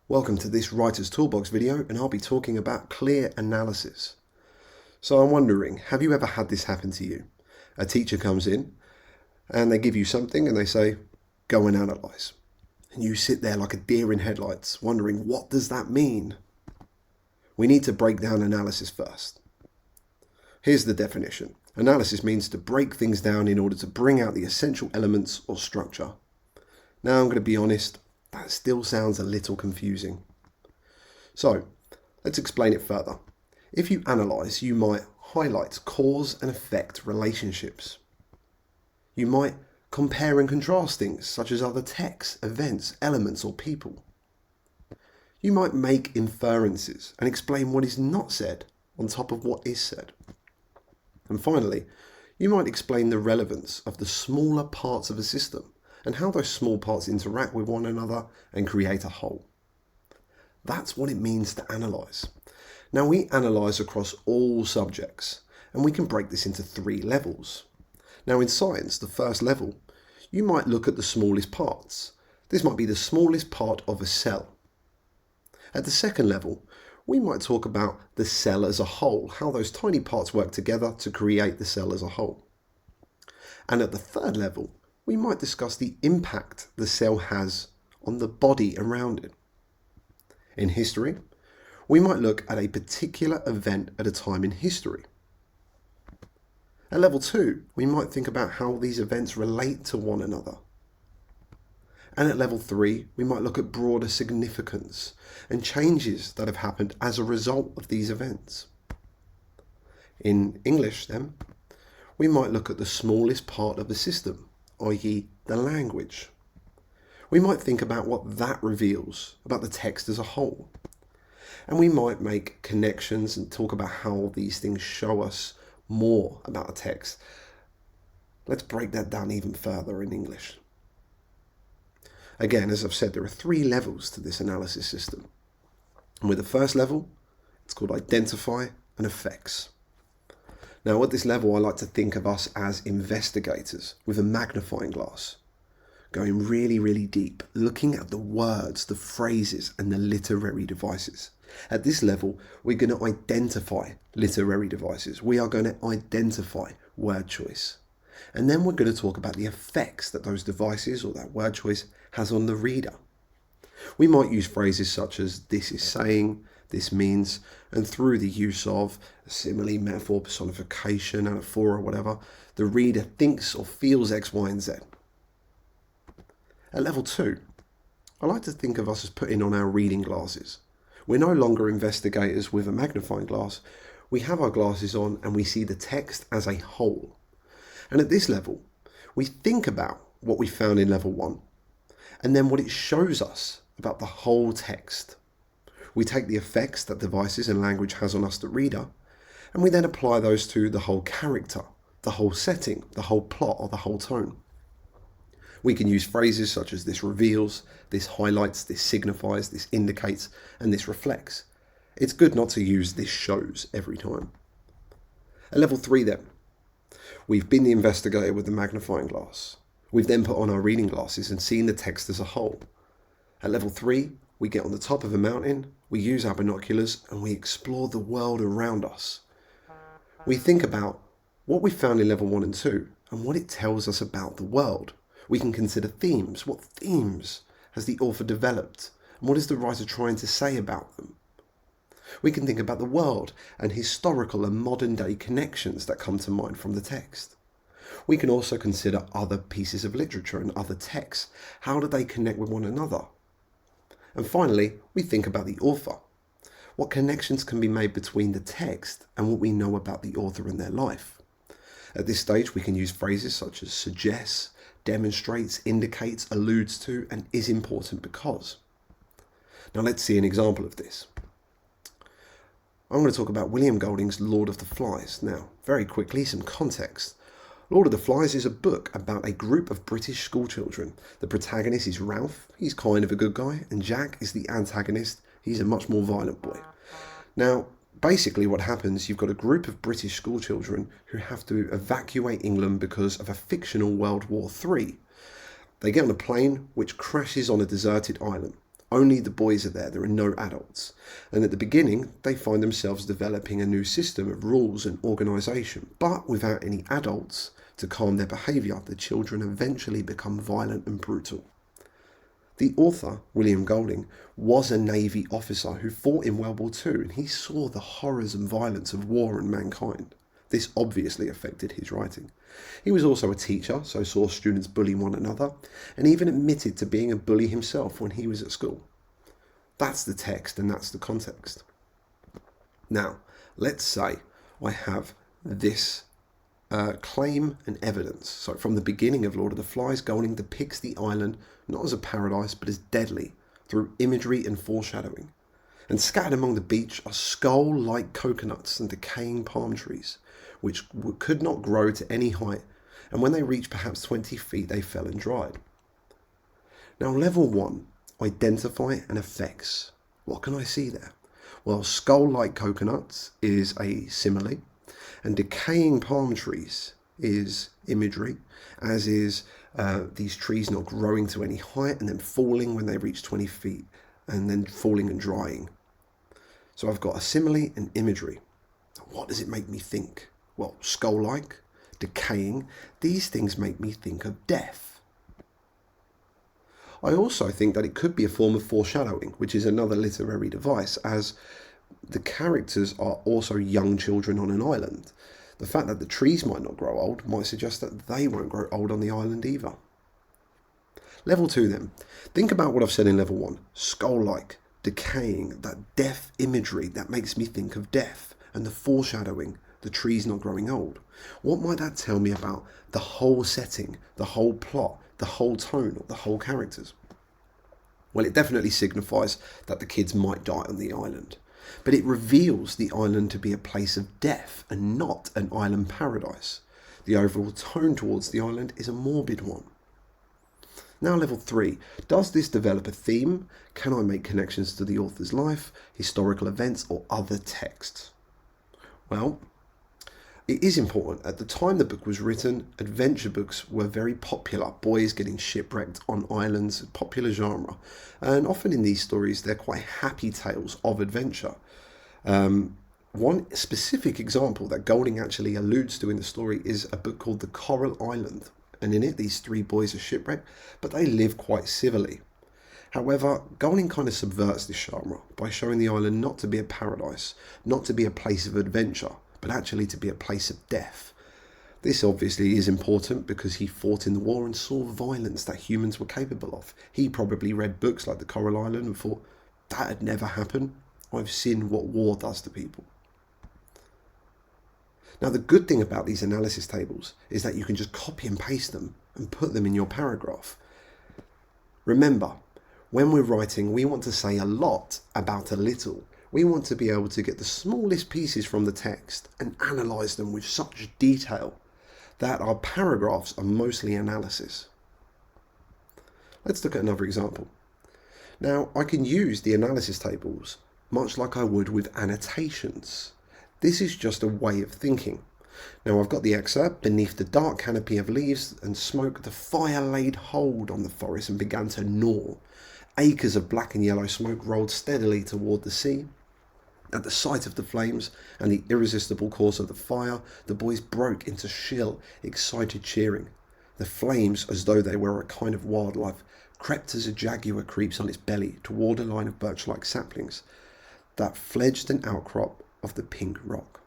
Welcome to this Writer's Toolbox video, and I'll be talking about CL.E.A.R analysis. So I'm wondering, have you ever had this happen to you? A teacher comes in and they give you something and they say, go and analyse. And you sit there like a deer in headlights, wondering, what does that mean? We need to break down analysis first. Here's the definition. Analysis means to break things down in order to bring out the essential elements or structure. Now I'm going to be honest, that still sounds a little confusing. So, let's explain it further. If you analyse, you might highlight cause and effect relationships. You might compare and contrast things, such as other texts, events, elements, or people. You might make inferences and explain what is not said on top of what is said. And finally, you might explain the relevance of the smaller parts of a system and how those small parts interact with one another and create a whole. That's what it means to analyse. Now we analyse across all subjects, and we can break this into 3 levels. Now in science, the first level, you might look at the smallest parts. This might be the smallest part of a cell. At the second level, we might talk about the cell as a whole, how those tiny parts work together to create the cell as a whole. And at the third level, we might discuss the impact the cell has on the body around it. In history, we might look at a particular event at a time in history. At level 2, we might think about how these events relate to one another. And at level 3, we might look at broader significance and changes that have happened as a result of these events. In English, then, we might look at the smallest part of a system, i.e. the language. We might think about what that reveals about the text as a whole. And we might make connections and talk about how these things show us more about a text. Let's break that down even further in English. Again, as I've said, there are 3 levels to this analysis system. And with the first level, it's called identify and effects. Now at this level, I like to think of us as investigators with a magnifying glass, going really deep, looking at the words, the phrases, and the literary devices. At this level, we're going to identify literary devices. We are going to identify word choice. And then we're going to talk about the effects that those devices or that word choice has on the reader. We might use phrases such as this is saying, this means, and through the use of a simile, metaphor, personification, anaphora, or whatever, the reader thinks or feels X, Y, and Z. At level 2, I like to think of us as putting on our reading glasses. We're no longer investigators with a magnifying glass. We have our glasses on and we see the text as a whole. And at this level, we think about what we found in level 1 and then what it shows us about the whole text. We take the effects that devices and language has on us, the reader, and we then apply those to the whole character, the whole setting, the whole plot, or the whole tone. We can use phrases such as this reveals, this highlights, this signifies, this indicates, and this reflects. It's good not to use this shows every time. At level 3 then, we've been the investigator with the magnifying glass. We've then put on our reading glasses and seen the text as a whole. At level 3, we get on the top of a mountain, we use our binoculars, and we explore the world around us. We think about what we found in level 1 and 2 and what it tells us about the world. We can consider themes. What themes has the author developed? And what is the writer trying to say about them? We can think about the world and historical and modern day connections that come to mind from the text. We can also consider other pieces of literature and other texts. How do they connect with one another? And finally, we think about the author. What connections can be made between the text and what we know about the author and their life? At this stage, we can use phrases such as suggests, demonstrates, indicates, alludes to, and is important because. Now let's see an example of this. I'm going to talk about William Golding's Lord of the Flies. Now, very quickly, some context. Lord of the Flies is a book about a group of British schoolchildren. The protagonist is Ralph, he's kind of a good guy, and Jack is the antagonist, he's a much more violent boy. Now, basically what happens, you've got a group of British schoolchildren who have to evacuate England because of a fictional World War III. They get on a plane which crashes on a deserted island. Only the boys are there. There are no adults. And at the beginning, they find themselves developing a new system of rules and organisation. But without any adults to calm their behaviour, the children eventually become violent and brutal. The author, William Golding, was a Navy officer who fought in World War II, and he saw the horrors and violence of war and mankind. This obviously affected his writing. He was also a teacher, so saw students bully one another, and even admitted to being a bully himself when he was at school. That's the text and that's the context. Now, let's say I have this claim and evidence. So from the beginning of Lord of the Flies, Golding depicts the island not as a paradise, but as deadly through imagery and foreshadowing. And scattered among the beach are skull-like coconuts and decaying palm trees, which could not grow to any height, and when they reached perhaps 20 feet, they fell and dried. Now, level 1, identify and effects. What can I see there? Well, skull-like coconuts is a simile, and decaying palm trees is imagery, as is these trees not growing to any height and then falling when they reach 20 feet, and then falling and drying. So I've got a simile and imagery. What does it make me think? Well, skull-like, decaying, these things make me think of death. I also think that it could be a form of foreshadowing, which is another literary device, as the characters are also young children on an island. The fact that the trees might not grow old might suggest that they won't grow old on the island either. Level 2 then. Think about what I've said in level 1. Skull-like, decaying, that death imagery that makes me think of death, and the foreshadowing, the trees not growing old. What might that tell me about the whole setting, the whole plot, the whole tone, or the whole characters? Well, it definitely signifies that the kids might die on the island, but it reveals the island to be a place of death and not an island paradise. The overall tone towards the island is a morbid one. Now, level 3. Does this develop a theme? Can I make connections to the author's life, historical events, or other texts? Well, it is important. At the time the book was written, adventure books were very popular. Boys getting shipwrecked on islands, popular genre. And often in these stories, they're quite happy tales of adventure. One specific example that Golding actually alludes to in the story is a book called The Coral Island. And in it, these 3 boys are shipwrecked, but they live quite civilly. However, Golding kind of subverts this genre by showing the island not to be a paradise, not to be a place of adventure, but actually to be a place of death. This obviously is important because he fought in the war and saw violence that humans were capable of. He probably read books like The Coral Island and thought, that had never happened. I've seen what war does to people. Now, the good thing about these analysis tables is that you can just copy and paste them and put them in your paragraph. Remember, when we're writing, we want to say a lot about a little. We want to be able to get the smallest pieces from the text and analyse them with such detail that our paragraphs are mostly analysis. Let's look at another example. Now, I can use the analysis tables much like I would with annotations. This is just a way of thinking. Now, I've got the excerpt. Beneath the dark canopy of leaves and smoke, the fire laid hold on the forest and began to gnaw. Acres of black and yellow smoke rolled steadily toward the sea. At the sight of the flames and the irresistible course of the fire, the boys broke into shrill, excited cheering. The flames, as though they were a kind of wildlife, crept as a jaguar creeps on its belly toward a line of birch-like saplings that fledged an outcrop of the pink rock.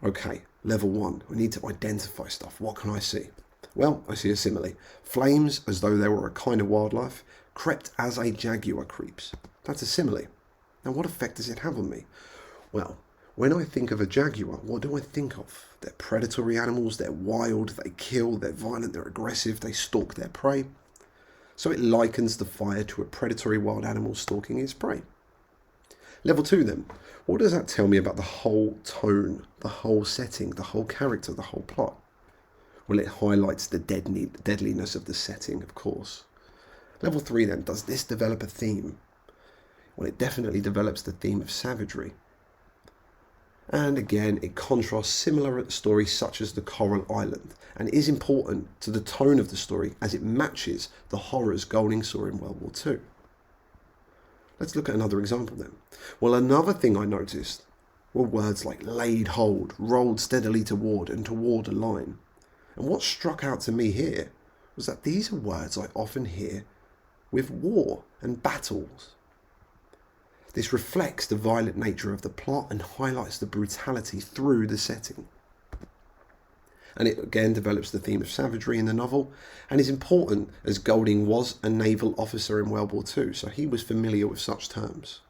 Okay, level 1. I need to identify stuff. What can I see? Well, I see a simile. Flames, as though they were a kind of wildlife, crept as a jaguar creeps. That's a simile. Now, what effect does it have on me? Well, when I think of a jaguar, what do I think of? They're predatory animals, they're wild, they kill, they're violent, they're aggressive, they stalk their prey. So it likens the fire to a predatory wild animal stalking its prey. Level 2 then. What does that tell me about the whole tone, the whole setting, the whole character, the whole plot? Well, it highlights the deadliness of the setting, of course. Level 3 then. Does this develop a theme? Well, it definitely develops the theme of savagery. And again, it contrasts similar stories such as The Coral Island and is important to the tone of the story as it matches the horrors Golding saw in World War II. Let's look at another example then. Well, another thing I noticed were words like laid hold, rolled steadily toward, and toward a line. And what struck out to me here was that these are words I often hear with war and battles. This reflects the violent nature of the plot and highlights the brutality through the setting. And it again develops the theme of savagery in the novel, and is important as Golding was a naval officer in World War II, so he was familiar with such terms.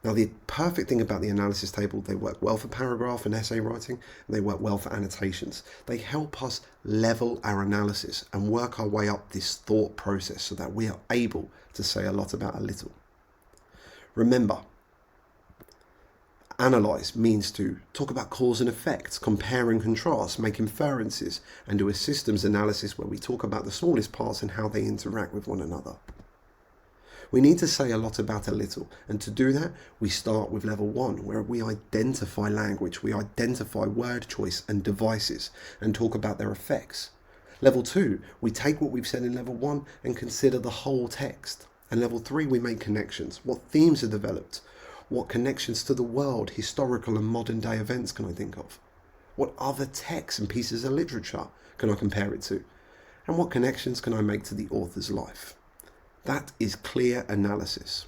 Now, the perfect thing about the analysis table, they work well for paragraph and essay writing, and they work well for annotations. They help us level our analysis and work our way up this thought process so that we are able to say a lot about a little. Remember, analyze means to talk about cause and effect, compare and contrast, make inferences, and do a systems analysis where we talk about the smallest parts and how they interact with one another. We need to say a lot about a little, and to do that, we start with level 1, where we identify language, we identify word choice and devices, and talk about their effects. Level 2, we take what we've said in level 1 and consider the whole text. And level 3, we make connections. What themes are developed? What connections to the world, historical and modern day events can I think of? What other texts and pieces of literature can I compare it to? And what connections can I make to the author's life? That is clear analysis.